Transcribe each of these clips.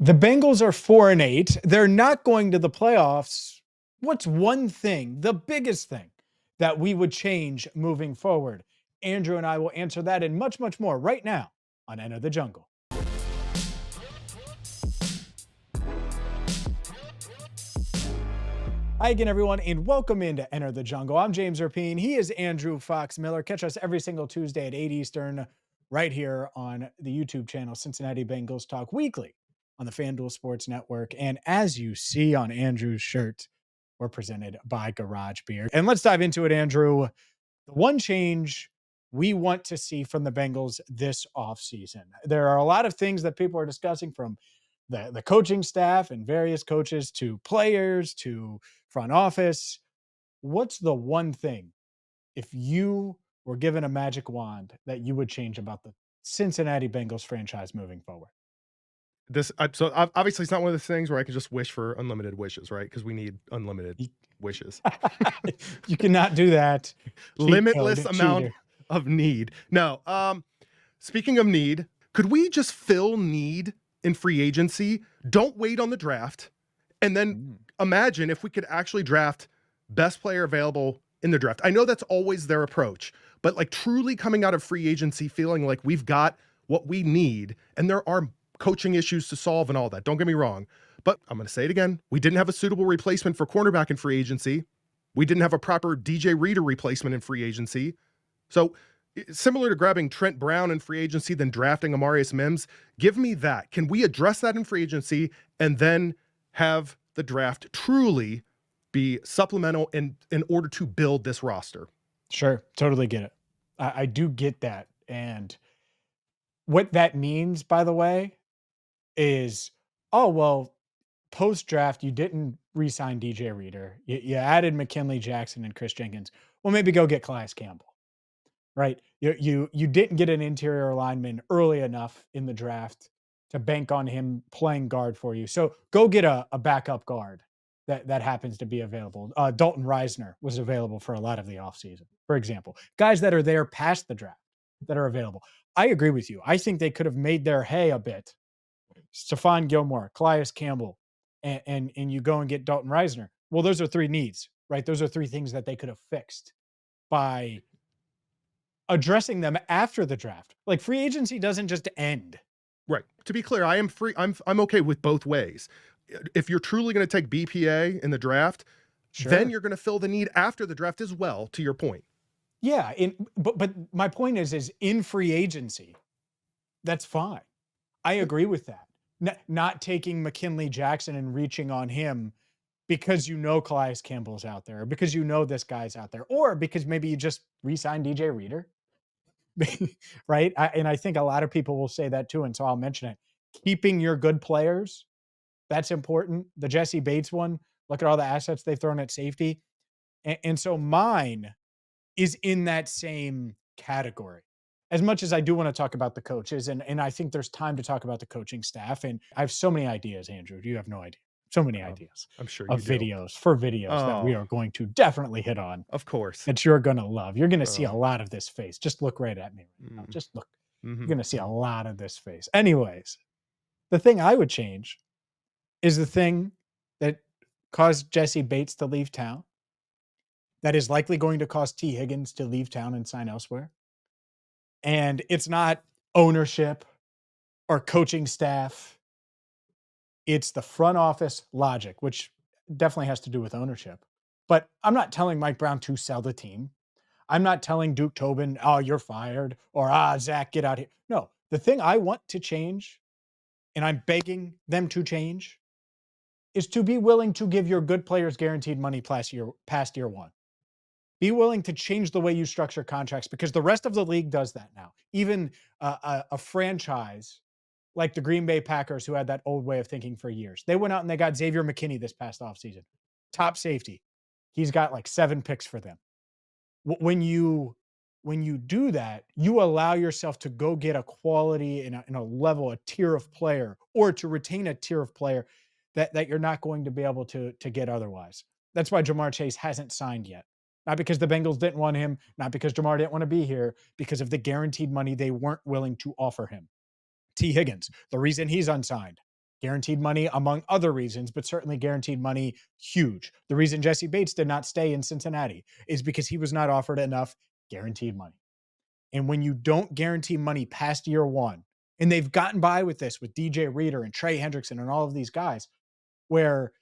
The Bengals are 4-8. They're not going to the playoffs. What's one thing, the biggest thing, that we would change moving forward? Andrew and I will answer that and much, much more right now on Enter the Jungle. Hi again, everyone, and welcome into Enter the Jungle. I'm James Rapien. He is Andrew Fox Miller. Catch us every single Tuesday at 8 Eastern right here on the YouTube channel, Cincinnati Bengals Talk Weekly on the FanDuel Sports Network. And as you see on Andrew's shirt, we're presented by Garage Beer. And let's dive into it, Andrew. The one change we want to see from the Bengals this offseason. There are a lot of things that people are discussing, from the coaching staff and various coaches to players to front office. What's the one thing, if you were given a magic wand, that you would change about the Cincinnati Bengals franchise moving forward? Obviously it's not one of those things where I can just wish for unlimited wishes, right? Because we need unlimited wishes. You cannot do that. Limitless amount of need. No. Speaking of need, could we just fill need in free agency? Don't wait on the draft. And then imagine if we could actually draft best player available in the draft. I know that's always their approach, but like truly coming out of free agency feeling like we've got what we need, and there are coaching issues to solve and all that. Don't get me wrong, but I'm going to say it again. We didn't have a suitable replacement for cornerback in free agency. We didn't have a proper DJ Reader replacement in free agency. So similar to grabbing Trent Brown in free agency, then drafting Amarius Mims, give me that. Can we address that in free agency and then have the draft truly be supplemental in order to build this roster? Sure. Totally get it. I do get that. And what that means, by the way, is, oh, well, post-draft, you didn't re-sign DJ Reader. You added McKinley Jackson and Chris Jenkins. Well, maybe go get Calais Campbell, right? You didn't get an interior lineman early enough in the draft to bank on him playing guard for you. So go get a backup guard that happens to be available. Dalton Reisner was available for a lot of the offseason, for example. Guys that are there past the draft that are available. I agree with you. I think they could have made their hay a bit. Stephon Gilmore, Calais Campbell, and you go and get Dalton Reisner. Well, those are three needs, right? Those are three things that they could have fixed by addressing them after the draft. Like, free agency doesn't just end. Right. To be clear, I am free. I'm okay with both ways. If you're truly going to take BPA in the draft, Sure. then you're going to fill the need after the draft as well, to your point. Yeah, but my point is in free agency, that's fine. I agree with that. Not taking McKinley Jackson and reaching on him because you know Calais Campbell's out there, or because you know this guy's out there, or because maybe you just re-signed DJ Reader, right? And I think a lot of people will say that too, and so I'll mention it. Keeping your good players, that's important. The Jesse Bates one, look at all the assets they've thrown at safety. And so mine is in that same category. As much as I do want to talk about the coaches, and I think there's time to talk about the coaching staff, and I have so many ideas, Andrew. You have no idea. So many ideas. I'm sure of you do. videos that we are going to definitely hit on. Of course. That you're going to love. You're going to see a lot of this face. Just look right at me right now. Just look. You're going to see a lot of this face. Anyways, the thing I would change is the thing that caused Jesse Bates to leave town, that is likely going to cause T. Higgins to leave town and sign elsewhere. And it's not ownership or coaching staff. It's the front office logic, which definitely has to do with ownership. But I'm not telling Mike Brown to sell the team. I'm not telling Duke Tobin, oh, you're fired, or Zach, get out here. No, the thing I want to change, and I'm begging them to change, is to be willing to give your good players guaranteed money past year one. Be willing to change the way you structure contracts, because the rest of the league does that now. Even a franchise like the Green Bay Packers, who had that old way of thinking for years. They went out and they got Xavier McKinney this past offseason. Top safety. He's got like 7 picks for them. When you do that, you allow yourself to go get a quality in a level, a tier of player, or to retain a tier of player that you're not going to be able to get otherwise. That's why Jamar Chase hasn't signed yet. Not because the Bengals didn't want him, not because Jamar didn't want to be here, because of the guaranteed money they weren't willing to offer him. T. Higgins, the reason he's unsigned, Guaranteed money, among other reasons, but certainly guaranteed money, huge. The reason Jesse Bates did not stay in Cincinnati is because he was not offered enough guaranteed money. And when you don't guarantee money past year one, and they've gotten by with this with DJ Reader and Trey Hendrickson and all of these guys, where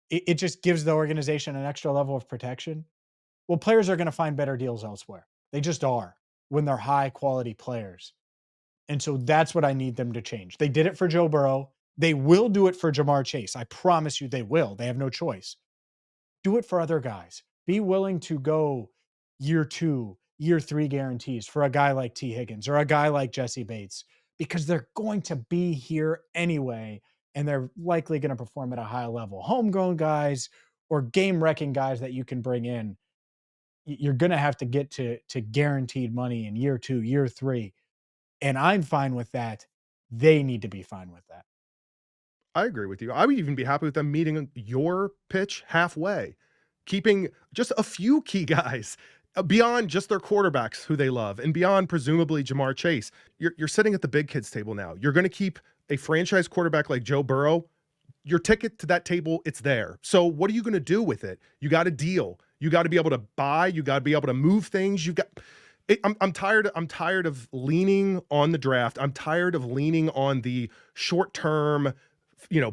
it just gives the organization an extra level of protection. Well, players are going to find better deals elsewhere. They just are when they're high quality players. And so that's what I need them to change. They did it for Joe Burrow. They will do it for Jamar Chase. I promise you they will. They have no choice. Do it for other guys. Be willing to go year 2, year 3 guarantees for a guy like T. Higgins or a guy like Jesse Bates, because they're going to be here anyway, and they're likely going to perform at a high level. Homegrown guys or game-wrecking guys that you can bring in, you're going to have to get to guaranteed money in year 2, year 3, and I'm fine with that. They need to be fine with that. I agree with you. I would even be happy with them meeting your pitch halfway, keeping just a few key guys beyond just their quarterbacks who they love and beyond presumably Jamar Chase. You're sitting at the big kids table now. You're going to keep a franchise quarterback like Joe Burrow. Your ticket to that table, it's there. So what are you going to do with it? You got to deal. You got to be able to buy. You got to be able to move things. I'm tired of leaning on the draft. I'm tired of leaning on the short-term,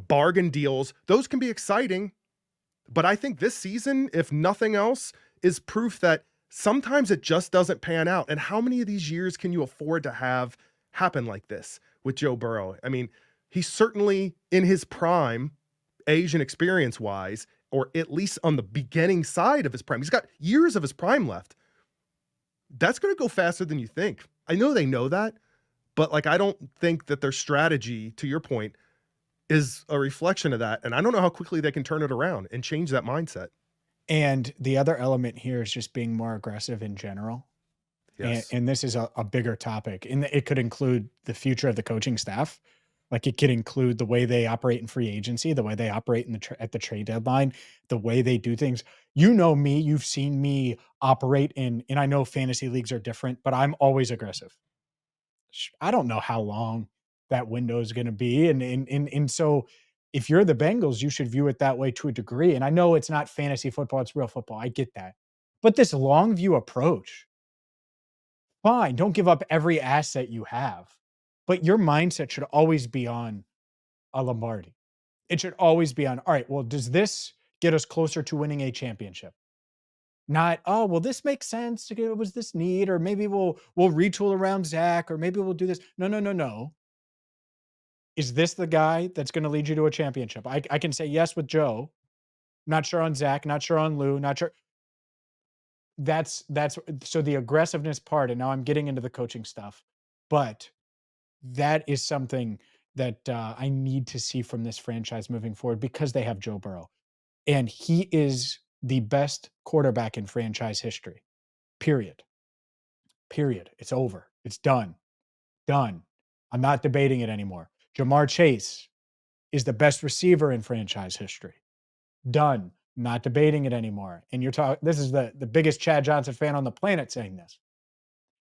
bargain deals. Those can be exciting, but I think this season, if nothing else, is proof that sometimes it just doesn't pan out. And how many of these years can you afford to have happen like this with Joe Burrow? I mean, he's certainly in his prime, age and experience wise, or at least on the beginning side of his prime. He's got years of his prime left. That's going to go faster than you think. I know they know that, but I don't think that their strategy, to your point, is a reflection of that. And I don't know how quickly they can turn it around and change that mindset. And the other element here is just being more aggressive in general. Yes. And this is a bigger topic. And it could include the future of the coaching staff. It could include the way they operate in free agency, the way they operate at the trade deadline, the way they do things. You know me, you've seen me operate and I know fantasy leagues are different, but I'm always aggressive. I don't know how long that window is going to be. And so if you're the Bengals, you should view it that way to a degree. And I know it's not fantasy football, it's real football. I get that. But this long view approach, fine, don't give up every asset you have. But your mindset should always be on a Lombardi. It should always be on, all right, well, does this get us closer to winning a championship? Not, oh, well, this makes sense. It was this need, or maybe we'll retool around Zach, or maybe we'll do this. No. Is this the guy that's going to lead you to a championship? I can say yes with Joe. Not sure on Zach, not sure on Lou, not sure. That's so the aggressiveness part, and now I'm getting into the coaching stuff, but that is something that I need to see from this franchise moving forward because they have Joe Burrow. And he is the best quarterback in franchise history. Period. It's over. It's done. I'm not debating it anymore. Jamar Chase is the best receiver in franchise history. Done. Not debating it anymore. And you're talking, this is the biggest Chad Johnson fan on the planet saying this.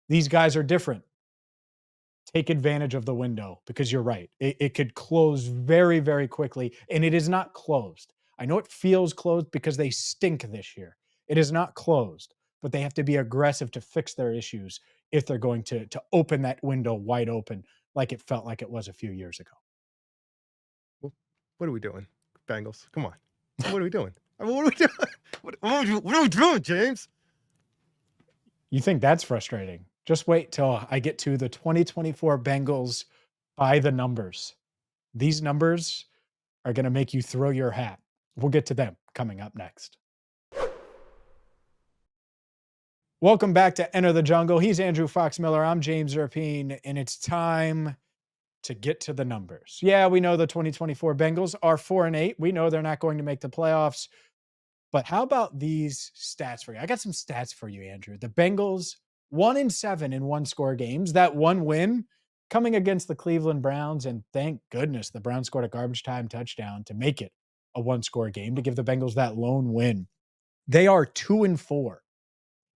These guys are different. Take advantage of the window because you're right. It could close very, very quickly, and it is not closed. I know it feels closed because they stink this year. It is not closed, but they have to be aggressive to fix their issues if they're going to open that window wide open like it felt like it was a few years ago. Well, what are we doing, Bengals? Come on. What are we doing? What are we doing? What are we doing, James? You think that's frustrating? Just wait till I get to the 2024 Bengals by the numbers. These numbers are going to make you throw your hat. We'll get to them coming up next. Welcome back to Enter the Jungle. He's Andrew Fox Miller. I'm James Rapien, and it's time to get to the numbers. Yeah, we know the 2024 Bengals are 4-8. We know they're not going to make the playoffs. But how about these stats for you? I got some stats for you, Andrew. The Bengals 1-7 in one-score games. That one win coming against the Cleveland Browns, and thank goodness the Browns scored a garbage time touchdown to make it a one-score game to give the Bengals that lone win. They are 2-4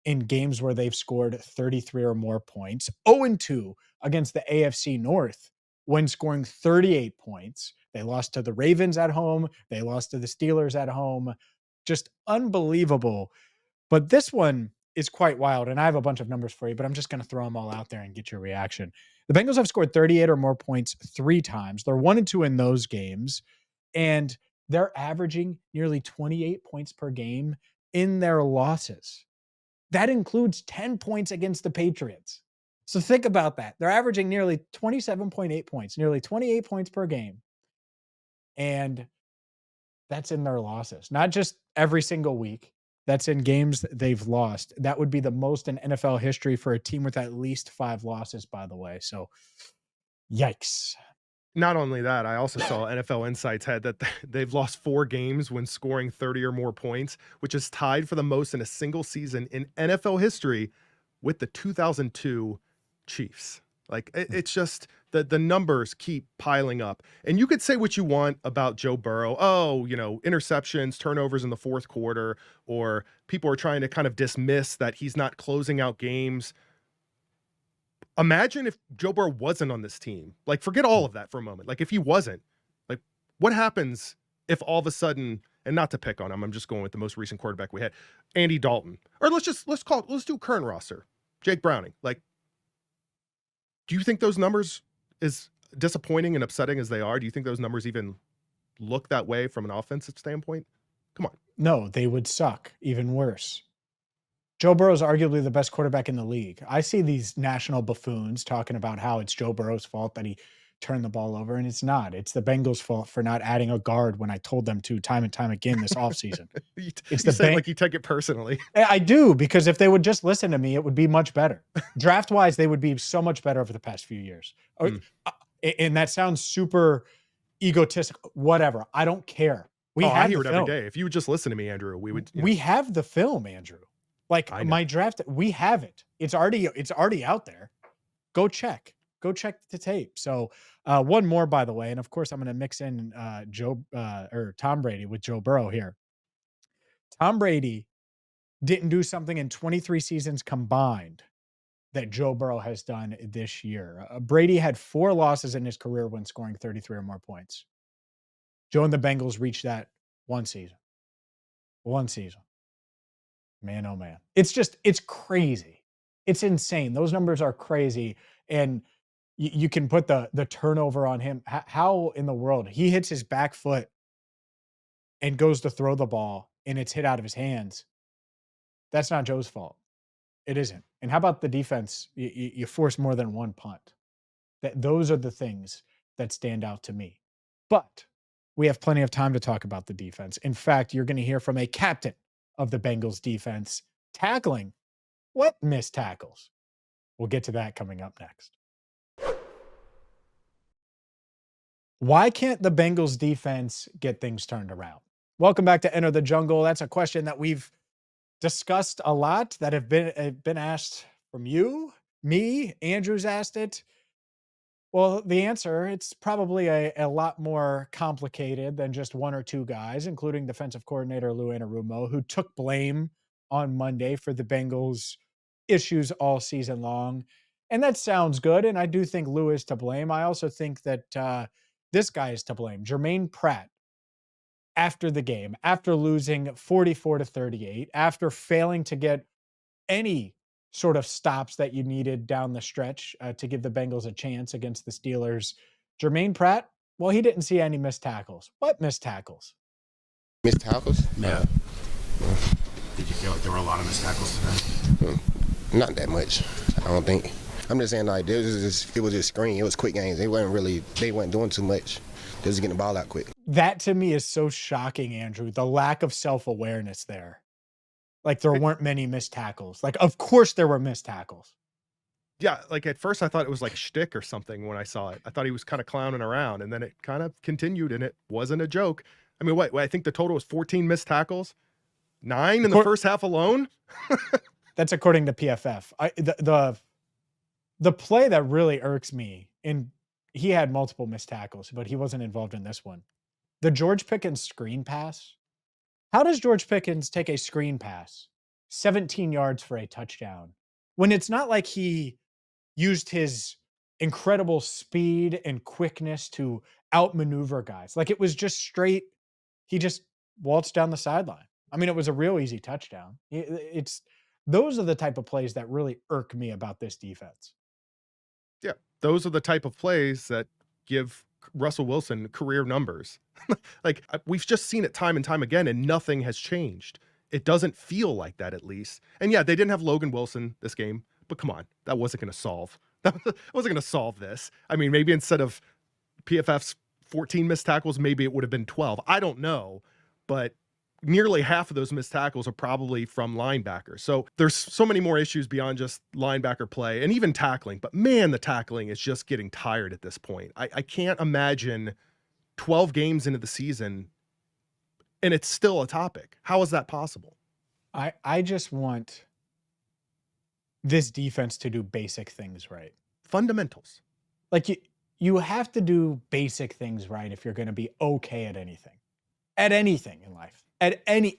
in games where they've scored 33 or more points. 0-2 against the AFC North when scoring 38 points. They lost to the Ravens at home. They lost to the Steelers at home. Just unbelievable. But this one is quite wild, and I have a bunch of numbers for you, but I'm just going to throw them all out there and get your reaction. The Bengals have scored 38 or more points 3 times. They're 1-2 in those games, and they're averaging nearly 28 points per game in their losses. That includes 10 points against the Patriots. So think about that. They're averaging nearly 27.8 points, nearly 28 points per game. And that's in their losses, not just every single week. That's in games that they've lost. That would be the most in NFL history for a team with at least 5 losses, by the way. So, yikes. Not only that, I also saw NFL Insights had that they've lost 4 games when scoring 30 or more points, which is tied for the most in a single season in NFL history with the 2002 Chiefs. Like, it's just the numbers keep piling up. And you could say what you want about Joe Burrow. Oh, interceptions, turnovers in the fourth quarter, or people are trying to kind of dismiss that he's not closing out games. Imagine if Joe Burrow wasn't on this team. Like, forget all of that for a moment. Like, if he wasn't, like, what happens if all of a sudden, and not to pick on him, I'm just going with the most recent quarterback we had, Andy Dalton, or let's do current roster, Jake Browning. Like, do you think those numbers, as disappointing and upsetting as they are, do you think those numbers even look that way from an offensive standpoint? Come on. No, they would suck even worse. Joe Burrow is arguably the best quarterback in the league. I see these national buffoons talking about how it's Joe Burrow's fault that he turned the ball over, and it's not. It's the Bengals' fault for not adding a guard when I told them to time and time again this offseason. It's you say like you take it personally. I do, because if they would just listen to me, it would be much better. Draft-wise, they would be so much better over the past few years. And that sounds super egotistical. Whatever. I don't care. I hear it every day. If you would just listen to me, Andrew, we have the film, Andrew. Like my draft, we have it. It's already out there. Go check the tape. So one more, by the way, and of course I'm going to mix in Tom Brady with Joe Burrow here. Tom Brady didn't do something in 23 seasons combined that Joe Burrow has done this year. Brady had 4 losses in his career when scoring 33 or more points. Joe and the Bengals reached that one season. Man, oh man. It's crazy. It's insane. Those numbers are crazy. And you can put the turnover on him. How in the world? He hits his back foot and goes to throw the ball and it's hit out of his hands. That's not Joe's fault. It isn't. And how about the defense? You force more than one punt. Those are the things that stand out to me. But we have plenty of time to talk about the defense. In fact, you're going to hear from a captain of the Bengals defense tackling what missed tackles. We'll get to that coming up next. Why can't the Bengals defense get things turned around? Welcome back to Enter the Jungle. That's a question that we've discussed a lot, that have been asked from you, me, Andrew's asked it. Well, the answer, it's probably a lot more complicated than just one or two guys, including defensive coordinator Lou Anarumo, who took blame on Monday for the Bengals' issues all season long. And that sounds good, and I do think Lou is to blame. I also think that this guy is to blame, Germaine Pratt, after the game, after losing 44-38, after failing to get any sort of stops that you needed down the stretch to give the Bengals a chance against the Steelers. Germaine Pratt, well, he didn't see any missed tackles. What missed tackles? Missed tackles? Yeah. Did you feel like there were a lot of missed tackles today? Not that much, I don't think. I'm just saying, like, it was just screen. It was quick games. They weren't doing too much. They was getting the ball out quick. That to me is so shocking, Andrew. The lack of self-awareness there. Like, there weren't many missed tackles. Like, of course there were missed tackles. Yeah, like at first I thought it was like shtick or something when I saw it. I thought he was kind of clowning around, and then it kind of continued, and it wasn't a joke. I mean, I think the total was 14 missed tackles, 9 in the first half alone. That's according to PFF. The play that really irks me, and he had multiple missed tackles, but he wasn't involved in this one. The George Pickens screen pass. How does George Pickens take a screen pass 17 yards for a touchdown when it's not like he used his incredible speed and quickness to outmaneuver guys. Like, it was just straight. He just waltzed down the sideline. I mean, it was a real easy touchdown. It's those are the type of plays that really irk me about this defense. Yeah, those are the type of plays that give Russell Wilson career numbers. Like, we've just seen it time and time again, and nothing has changed. It doesn't feel like that, at least. And yeah, they didn't have Logan Wilson this game, but come on, that wasn't going to solve. That wasn't going to solve this. I mean, maybe instead of PFF's 14 missed tackles, maybe it would have been 12. I don't know, but nearly half of those missed tackles are probably from linebackers. So there's so many more issues beyond just linebacker play and even tackling. But man, the tackling is just getting tired at this point. I can't imagine 12 games into the season and it's still a topic. How is that possible? I just want this defense to do basic things right. Fundamentals. Like, you have to do basic things right if you're going to be okay at anything in life,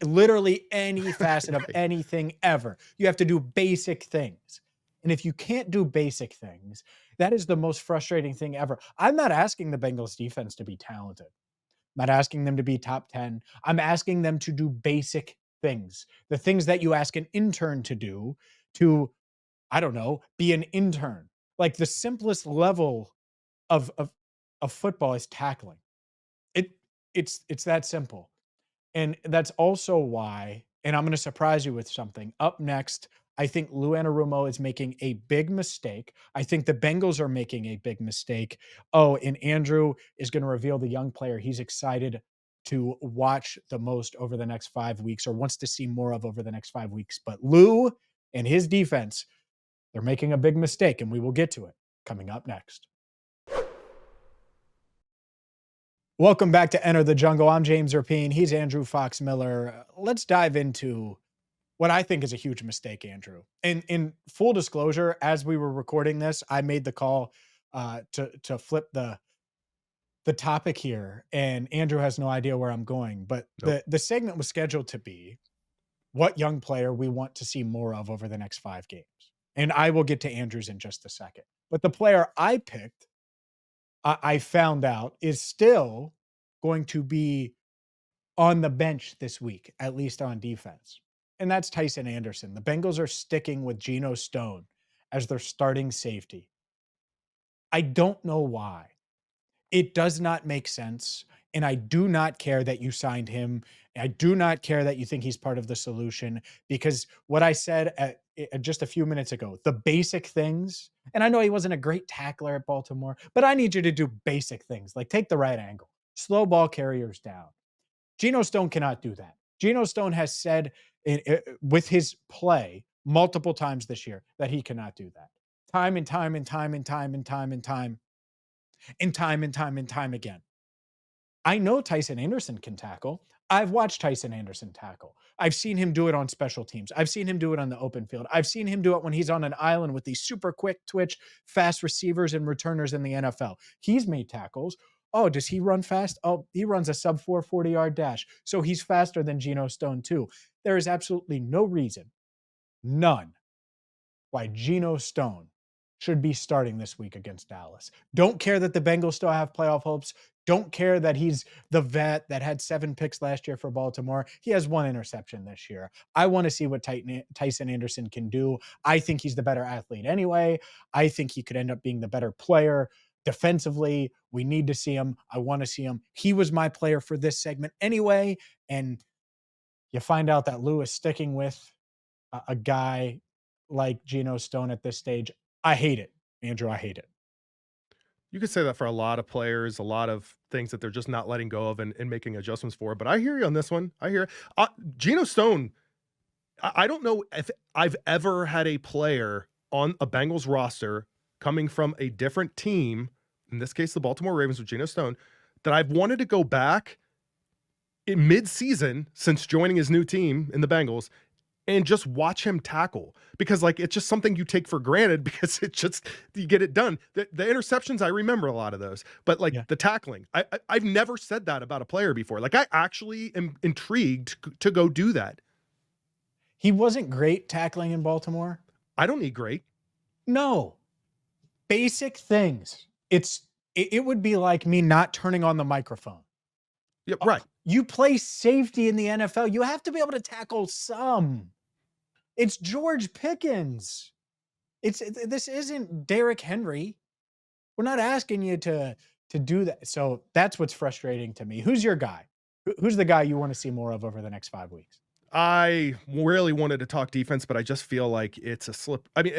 literally any facet of anything ever. You have to do basic things. And if you can't do basic things, that is the most frustrating thing ever. I'm not asking the Bengals defense to be talented. I'm not asking them to be top 10. I'm asking them to do basic things. The things that you ask an intern to do to, I don't know, be an intern. Like, the simplest level of football is tackling. It's that simple. And that's also why, and I'm going to surprise you with something. Up next, I think Lou Anarumo is making a big mistake. I think the Bengals are making a big mistake. Oh, and Andrew is going to reveal the young player he's excited to watch the most over the next 5 weeks, or wants to see more of over the next 5 weeks. But Lou and his defense, they're making a big mistake, and we will get to it coming up next. Welcome back to Enter the Jungle. I'm James Rapien. He's Andrew Fox Miller. Let's dive into what I think is a huge mistake, Andrew. In full disclosure, as we were recording this, I made the call to flip the topic here, and Andrew has no idea where I'm going. But nope. the segment was scheduled to be what young player we want to see more of over the next 5 games. And I will get to Andrew's in just a second. But the player I picked, I found out, is still going to be on the bench this week, at least on defense. And that's Tycen Anderson. The Bengals are sticking with Geno Stone as their starting safety. I don't know why. It does not make sense. And I do not care that you signed him. I do not care that you think he's part of the solution, because what I said just a few minutes ago, the basic things, and I know he wasn't a great tackler at Baltimore, but I need you to do basic things, like take the right angle, slow ball carriers down. Geno Stone cannot do that. Geno Stone has said with his play multiple times this year that he cannot do that. Time and time and time and time and time and time and time and time and time again. I know Tycen Anderson can tackle. I've watched Tycen Anderson tackle. I've seen him do it on special teams. I've seen him do it on the open field. I've seen him do it when he's on an island with these super quick twitch, fast receivers and returners in the NFL. He's made tackles. Oh, does he run fast? Oh, he runs a sub 440-yard dash. So he's faster than Geno Stone too. There is absolutely no reason, none, why Geno Stone should be starting this week against Dallas. Don't care that the Bengals still have playoff hopes. Don't care that he's the vet that had 7 picks last year for Baltimore. He has 1 interception this year. I want to see what Tycen Anderson can do. I think he's the better athlete anyway. I think he could end up being the better player. Defensively, we need to see him. I want to see him. He was my player for this segment anyway. And you find out that Lou is sticking with a guy like Geno Stone at this stage. I hate it, Andrew. I hate it. You could say that for a lot of players, a lot of things that they're just not letting go of and making adjustments for. But I hear you on this one. I hear Geno Stone. I don't know if I've ever had a player on a Bengals roster coming from a different team, in this case, the Baltimore Ravens with Geno Stone, that I've wanted to go back in mid-season since joining his new team in the Bengals and just watch him tackle, because like, it's just something you take for granted because it just, you get it done. The interceptions, I remember a lot of those, but like the tackling, I've never said that about a player before. Like, I actually am intrigued to go do that. He wasn't great tackling in Baltimore. I don't need great. No. basic things. It would be like me not turning on the microphone. Yeah, right. You play safety in the NFL. You have to be able to tackle some. It's George Pickens. This isn't Derrick Henry. We're not asking you to do that. So that's what's frustrating to me. Who's your guy? Who's the guy you want to see more of over the next 5 weeks? I really wanted to talk defense, but I just feel like it's a slip. I mean,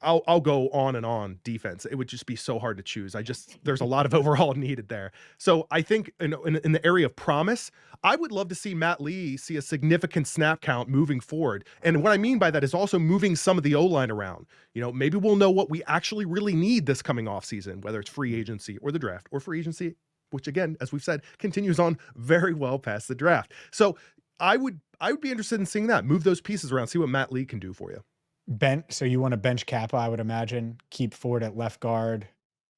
I'll go on and on defense. It would just be so hard to choose. There's a lot of overall needed there. So I think in the area of promise, I would love to see Matt Lee see a significant snap count moving forward. And what I mean by that is also moving some of the O-line around. Maybe we'll know what we actually really need this coming off season, whether it's free agency or the draft or free agency, which again, as we've said, continues on very well past the draft. So I would be interested in seeing that. Move those pieces around, see what Matt Lee can do for you. So you want to bench Kappa, I would imagine. Keep Ford at left guard,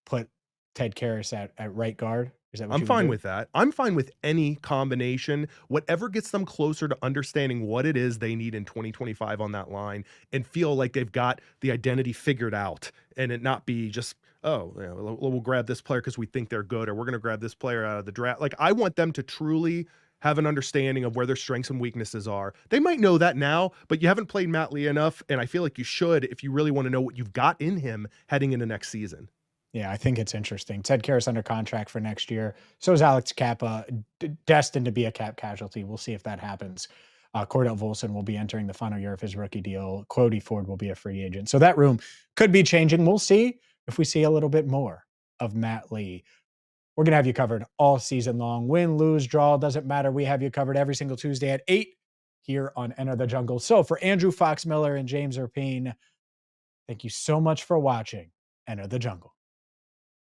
put Ted Karras at right guard. Is that what I'm fine with that. I'm fine with any combination, whatever gets them closer to understanding what it is they need in 2025 on that line and feel like they've got the identity figured out and it not be just, we'll grab this player because we think they're good, or we're going to grab this player out of the draft. Like, I want them to truly have an understanding of where their strengths and weaknesses are. They might know that now, but you haven't played Matt Lee enough, and I feel like you should if you really want to know what you've got in him heading into next season. Yeah, I think it's interesting. Ted Karras under contract for next year. So is Alex Kappa, destined to be a cap casualty. We'll see if that happens. Cordell Volson will be entering the final year of his rookie deal. Quody Ford will be a free agent. So that room could be changing. We'll see if we see a little bit more of Matt Lee. We're going to have you covered all season long. Win, lose, draw, doesn't matter. We have you covered every single Tuesday at 8 here on Enter the Jungle. So for Andrew Fox Miller and James Rapien, thank you so much for watching Enter the Jungle.